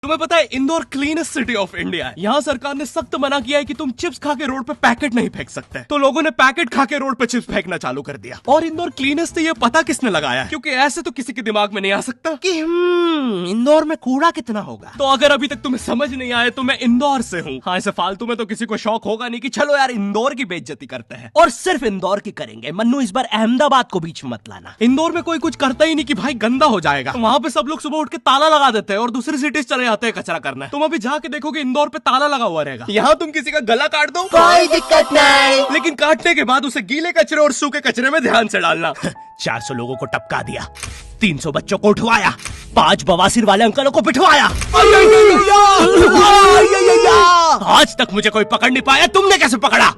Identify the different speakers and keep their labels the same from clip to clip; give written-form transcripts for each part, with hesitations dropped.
Speaker 1: तुम्हें पता है Indore cleanest city of India है। यहाँ सरकार ने सख्त मना किया है कि तुम चिप्स खा के रोड पे पैकेट नहीं फेंक सकते। तो लोगों ने पैकेट खा के रोड पे चिप्स फेंकना चालू कर दिया। और इंदौर क्लीनेस्ट से ये पता किसने लगाया है, क्योंकि ऐसे तो किसी के दिमाग में नहीं आ सकता कि इंदौर में कूड़ा कितना होगा। तो अगर अभी तक तुम्हें समझ नहीं आया तो मैं इंदौर से हूँ। हाँ, ऐसे फालतू में तो किसी को शौक होगा नहीं कि चलो यार इंदौर की बेइज्जती करते हैं, और सिर्फ इंदौर की करेंगे। मन्नू, इस बार अहमदाबाद को बीच में मत लाना। इंदौर में कोई कुछ करता ही नहीं कि भाई गंदा हो जाएगा। वहाँ पे सब लोग सुबह उठ के ताला लगा देते हैं और दूसरी सिटीज चले जाते हैं कचरा करना। तुम अभी जाके देखोगे इंदौर पे ताला लगा हुआ रहेगा। यहाँ तुम किसी का गला काट दो
Speaker 2: कोई दिक्कत नहीं,
Speaker 1: लेकिन काटने के बाद उसे गीले कचरे और सूखे कचरे में ध्यान से डालना। 400 लोगों को टपका दिया, 300 बच्चों को उठवाया, 5 बवासीर वाले अंकलों को पिटवाया। आज तक मुझे कोई पकड़ नहीं पाया, तुमने कैसे पकड़ा?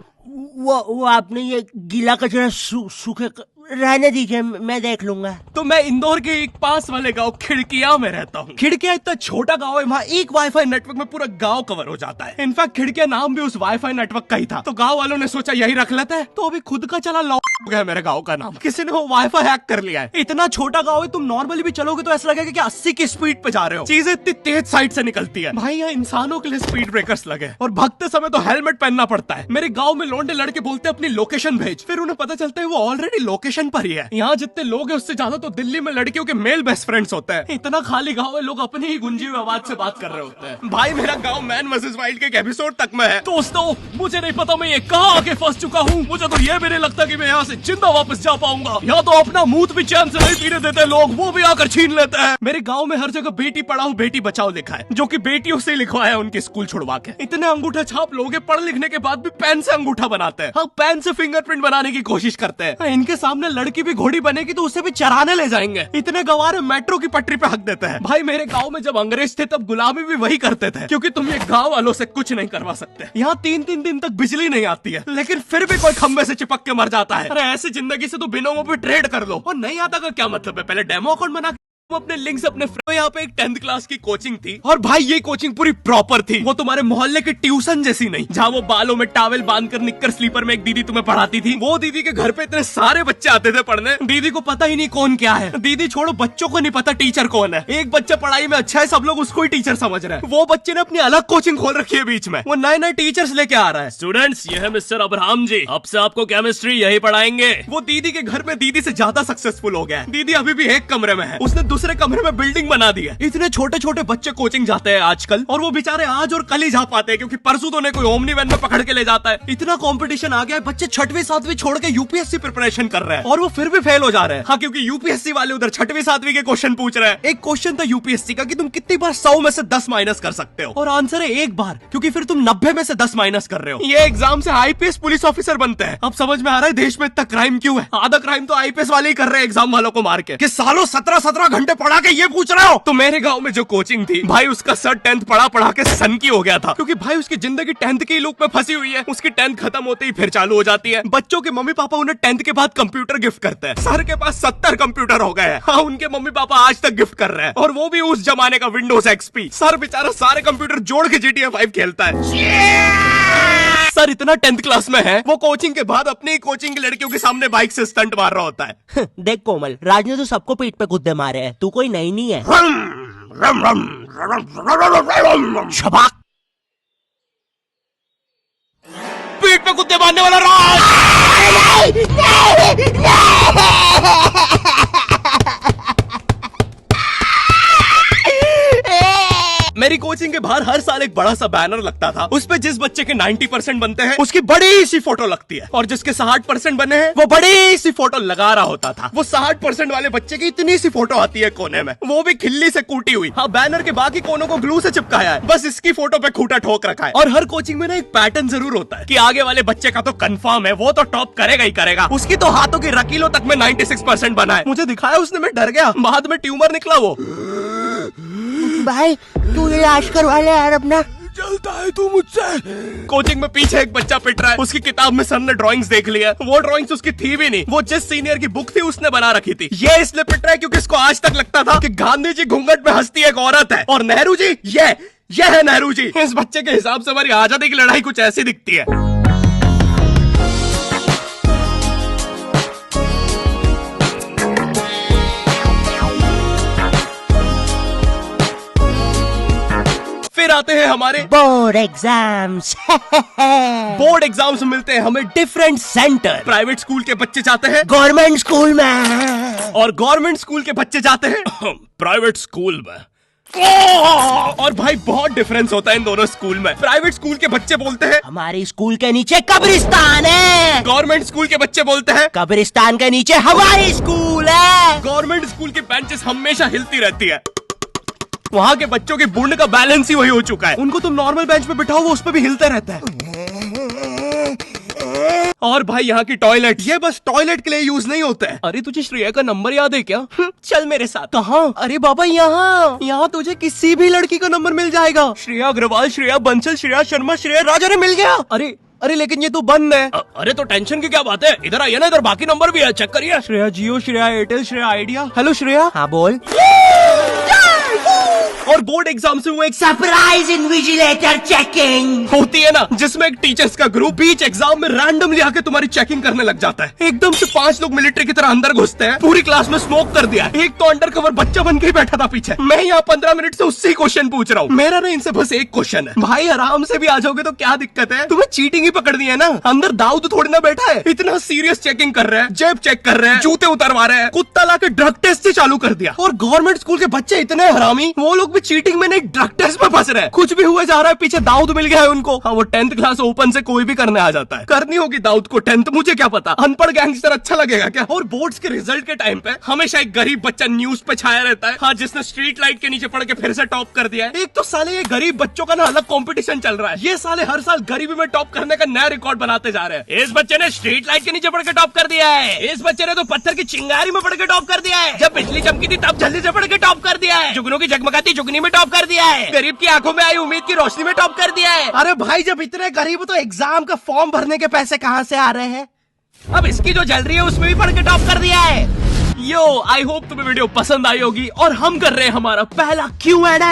Speaker 2: वो आपने ये गीला कचरा सूखे रहने दीजिए, मैं देख लूंगा।
Speaker 1: तो मैं इंदौर के एक पास वाले गांव खिड़किया में रहता हूँ। खिड़किया इतना छोटा गांव है, वहाँ एक वाईफाई नेटवर्क में पूरा गांव कवर हो जाता है। इनफैक्ट खिड़किया नाम भी उस वाईफाई नेटवर्क का ही था, तो गांव वालों ने सोचा यही रख लेते हैं। तो अभी खुद का चला लॉ हो गया मेरे गांव का नाम। किसी ने वो वाईफाई हैक कर लिया है। इतना छोटा गांव है, तुम नॉर्मली भी चलोगे तो ऐसा लगेगा कि 80 की स्पीड पे जा रहे हो। चीजें इतनी तेज साइड से निकलती है। भाई यहाँ इंसानों के लिए स्पीड ब्रेकर्स लगे, और भागते समय तो हेलमेट पहनना पड़ता है। मेरे गाँव में लौंडे लड़के बोलते हैं अपनी लोकेशन भेज, फिर उन्हें पता चलता है वो ऑलरेडी लोकेशन पर ही है। यहाँ जितने लोग हैं उससे ज्यादा तो दिल्ली में लड़कियों के मेल बेस्ट फ्रेंड्स होते हैं। इतना खाली गांव है, लोग अपनी ही गुंजी हुई आवाज से बात कर रहे होते हैं। भाई मेरा गांव मैन वर्सेस वाइल्ड के एक एपिसोड तक में है। दोस्तों, मुझे नहीं पता मैं ये कहाँ आके फंस चुका हूँ। मुझे तो ये भी नहीं लगता कि मैं यहाँ से जिंदा वापस जा पाऊंगा। यहाँ तो अपना मूत भी चैन से नहीं पीने देते लोग, वो भी आकर छीन लेते हैं। मेरे गाँव में हर जगह बेटी पढ़ाओ बेटी बचाओ लिखा है, जो की बेटियों से लिखवाया उनके स्कूल छुड़वा के। इतने अंगूठा छाप लोग पढ़ लिखने के बाद भी पेन से अंगूठा बनाते हैं। हाँ, पेन से फिंगरप्रिंट बनाने की कोशिश करते हैं। इनके सामने लड़की भी घोड़ी बनेगी तो उसे भी चराने ले जाएंगे। इतने गवारे मेट्रो की पटरी पे हक देते हैं। भाई मेरे गांव में जब अंग्रेज थे तब गुलामी भी वही करते थे, क्योंकि तुम ये गांव वालों से कुछ नहीं करवा सकते। यहाँ 3-3 दिन तक बिजली नहीं आती है, लेकिन फिर भी कोई खंबे से चिपक के मर जाता है। अरे ऐसी जिंदगी से तो बिनोमो पे ट्रेड कर लो। और नहीं आता का क्या मतलब है? पहले डेमो अकाउंट बना अपने लिंक्स अपने यहाँ पे एक 10th क्लास की कोचिंग थी, और भाई ये कोचिंग पूरी प्रॉपर थी। वो तुम्हारे मोहल्ले की ट्यूशन जैसी नहीं, जहाँ वो बालों में टावल बांधकर निक्कर स्लीपर में एक दीदी तुम्हें पढ़ाती थी। वो दीदी के घर पे इतने सारे बच्चे आते थे पढ़ने, दीदी को पता ही नहीं कौन क्या है। दीदी छोड़ो, बच्चों को नहीं पता टीचर कौन है। एक बच्चा पढ़ाई में अच्छा है, सब लोग उसको ही टीचर समझ रहे हैं। वो बच्चे ने अपनी अलग कोचिंग खोल रखी है बीच में। वो नए टीचर्स लेके आ रहा है। स्टूडेंट्स, ये है मिस्टर अब्राहम जी, अब से आपको केमिस्ट्री यही पढ़ाएंगे। वो दीदी के घर में दीदी से ज्यादा सक्सेसफुल हो गया है। दीदी अभी भी एक कमरे में है, उसने दूसरे कमरे में बिल्डिंग बना दी है। इतने छोटे छोटे बच्चे कोचिंग जाते हैं आजकल, और वो बेचारे आज और कल ही जा पाते हैं, क्योंकि परसों तो उन्हें कोई ओमनी वैन में पकड़ के ले जाता है। इतना कंपटीशन आ गया है, बच्चे 6वीं 7वीं छोड़ के यूपीएससी प्रिपरेशन कर रहे हैं, और वो फिर भी फेल हो जा रहे हैं। हाँ, क्योंकि यूपीएससी वाले उधर 6वीं 7वीं के क्वेश्चन पूछ रहे हैं। एक क्वेश्चन था यूपीएससी का कि तुम कितनी बार 100 में से 10 माइनस कर सकते हो, और आंसर है 1 बार, क्योंकि फिर तुम 90 में से 10 माइनस कर रहे हो। ये एग्जाम से आईपीएस पुलिस ऑफिसर बनते हैं। अब समझ में आ रहा है देश में इतना क्राइम क्यों है। आधा क्राइम तो आईपीएस वाले ही कर रहे हैं एग्जाम वालों को मार के, कि सालों 17-17 घंटे पढ़ा के ये पूछ रहे हो। तो मेरे गांव में जो कोचिंग थी, भाई उसका सर 10th पढ़ा के सन की हो गया था, क्योंकि भाई उसकी जिंदगी 10th की लूप में फंसी हुई है। उसकी 10th खत्म होते ही फिर चालू हो जाती है। बच्चों के मम्मी पापा उन्हें 10th के बाद कंप्यूटर गिफ्ट करते हैं। सर के पास 70 कंप्यूटर हो गए हैं। हाँ, उनके मम्मी पापा आज तक गिफ्ट कर रहे हैं, और वो भी उस जमाने का विंडोज एक्सपी। सर बेचारा सारे कंप्यूटर जोड़ के GTA 5 खेलता है। सर इतना 10th क्लास में है, वो कोचिंग के बाद अपनी कोचिंग की लड़कियों के सामने बाइक से स्टंट मार रहा होता है।
Speaker 2: देख कोमल, राज ने तो सबको पीठ पे कुत्ते मारे हैं, तू कोई नई नहीं है।
Speaker 1: छबाक, पीठ पे कुत्ते मारने वाला राज। मेरी कोचिंग के बाहर हर साल एक बड़ा सा बैनर लगता था। उस पे जिस बच्चे के 90% बनते हैं उसकी बड़ी सी फोटो लगती है, और जिसके 60% बने हैं वो बड़ी सी फोटो लगा रहा होता था। वो 60% वाले बच्चे की इतनी सी फोटो आती है कोने में, वो भी खिल्ली से कूटी हुई। हाँ, बैनर के बाकी कोनों को ग्लू से चिपकाया है, बस इसकी फोटो पे खूंटा ठोक रखा है। और हर कोचिंग में ना एक पैटर्न जरूर होता है कि आगे वाले बच्चे का तो कंफर्म है, वो तो टॉप करेगा ही करेगा। उसकी तो हाथों की रकीलों तक में 96% बना है। मुझे दिखाया उसने, मैं डर गया। बाद में ट्यूमर निकला वो।
Speaker 2: भाई तू इलाज करवा ले यार अपना।
Speaker 1: चलता है तू मुझसे। कोचिंग में पीछे एक बच्चा पिट रहा है, उसकी किताब में सर ने ड्राइंग्स देख लिया। वो ड्राइंग्स उसकी थी भी नहीं, वो जिस सीनियर की बुक थी उसने बना रखी थी। ये इसलिए पिट रहा है क्योंकि इसको आज तक लगता था कि गांधी जी घूंघट में हंसती एक औरत है, और नेहरू जी ये है नेहरू जी। इस बच्चे के हिसाब से हमारी आजादी की लड़ाई कुछ ऐसी दिखती है। फिर आते हैं हमारे
Speaker 2: बोर्ड एग्जाम्स।
Speaker 1: बोर्ड एग्जाम्स में मिलते हैं हमें डिफरेंट सेंटर। प्राइवेट स्कूल के बच्चे जाते हैं
Speaker 2: गवर्नमेंट स्कूल में
Speaker 1: और गवर्नमेंट स्कूल के बच्चे जाते हैं प्राइवेट स्कूल में। और भाई बहुत डिफरेंस होता है इन दोनों स्कूल में। प्राइवेट स्कूल के बच्चे बोलते हैं
Speaker 2: हमारी स्कूल के नीचे कब्रिस्तान है।
Speaker 1: गवर्नमेंट स्कूल के बच्चे बोलते हैं
Speaker 2: कब्रिस्तान के नीचे हमारी स्कूल है।
Speaker 1: गवर्नमेंट स्कूल की बेंचेस हमेशा हिलती रहती है। वहाँ के बच्चों की बुंड का बैलेंस ही वही हो चुका है। उनको तुम नॉर्मल बेंच पे बिठाओ वो उस पे भी हिलते रहता है। और भाई यहाँ की टॉयलेट ये बस टॉयलेट के लिए यूज नहीं होता है। अरे तुझे श्रेया का नंबर याद है क्या? चल मेरे साथ। कहाँ? अरे बाबा यहाँ तुझे किसी भी लड़की का नंबर मिल जाएगा। श्रेया अग्रवाल, श्रेया बंसल, श्रेया शर्मा, श्रेया राज। अरे मिल गया। अरे लेकिन ये तो बंद है। अरे तो टेंशन की क्या बात है, इधर आइए ना, इधर बाकी नंबर भी है, चेक करिए। श्रेया जियो, श्रेया एयरटेल, श्रेया आइडिया। हेलो श्रेया।
Speaker 2: हाँ बोल।
Speaker 1: और बोर्ड एग्जाम से वो एक
Speaker 2: सरप्राइज इन्विजिलेटर चेकिंग
Speaker 1: होती है ना, जिसमें एक टीचर्स का ग्रुप बीच एग्जाम में रैंडमली आके तुम्हारी चेकिंग करने लग जाता है। एकदम से 5 लोग मिलिट्री की तरह अंदर घुसते हैं। पूरी क्लास में स्मोक कर दिया। एक तो अंडर कवर बच्चा बन के ही बैठा था पीछे। मैं यहाँ 15 मिनट से उससे ही क्वेश्चन पूछ रहा हूँ। मेरा ना इनसे बस एक क्वेश्चन है, भाई आराम से भी आ जाओगे तो क्या दिक्कत है? तुम्हें चीटिंग ही पकड़नी है ना, अंदर दाऊद थोड़ी ना बैठा है। इतना सीरियस चेकिंग कर रहे हैं, जेब चेक कर रहे हैं, जूते उतरवा रहे हैं, कुत्ता लाके ड्रग टेस्ट से चालू कर दिया। और गवर्नमेंट स्कूल के बच्चे इतने हरामी, वो लोग भी चीटिंग में नहीं ड्रग टेस्ट में फंस रहे हैं। कुछ भी हुआ जा रहा है, पीछे दाऊद मिल गया है उनको। हाँ वो 10th क्लास ओपन से कोई भी करने आ जाता है। करनी होगी दाऊद को 10th, मुझे क्या पता, अनपढ़ गैंगस्टर अच्छा लगेगा क्या? और बोर्ड्स के रिजल्ट के टाइम पे हमेशा एक गरीब बच्चा न्यूज पे छाया रहता है, हाँ, जिसने स्ट्रीट लाइट के नीचे पड़ के फिर से टॉप कर दिया है। एक तो साले ये गरीब बच्चों का ना अलग कंपटीशन चल रहा है। ये साले हर साल गरीबी में टॉप करने का नया रिकॉर्ड बनाते जा रहे हैं। इस बच्चे ने स्ट्रीट लाइट के नीचे पड़ के टॉप कर दिया है, इस बच्चे ने तो पत्थर की चिंगारी में पड़ के टॉप कर दिया है, जब बिजली चमकी थी तब जल्दी से पड़ के टॉप कर दिया है, जुगनू की जगमगाती जुगनी में टॉप कर दिया है, गरीब की आंखों में आई उम्मीद की रोशनी में टॉप कर दिया है।
Speaker 2: अरे भाई जब इतने गरीब हो तो एग्जाम का फॉर्म भरने के पैसे कहाँ से आ रहे हैं?
Speaker 1: अब इसकी जो जल रही है उसमें भी पढ़ के टॉप कर दिया है। यो आई होप तुम्हें वीडियो पसंद आई होगी और हम कर रहे हैं हमारा पहला Q&A।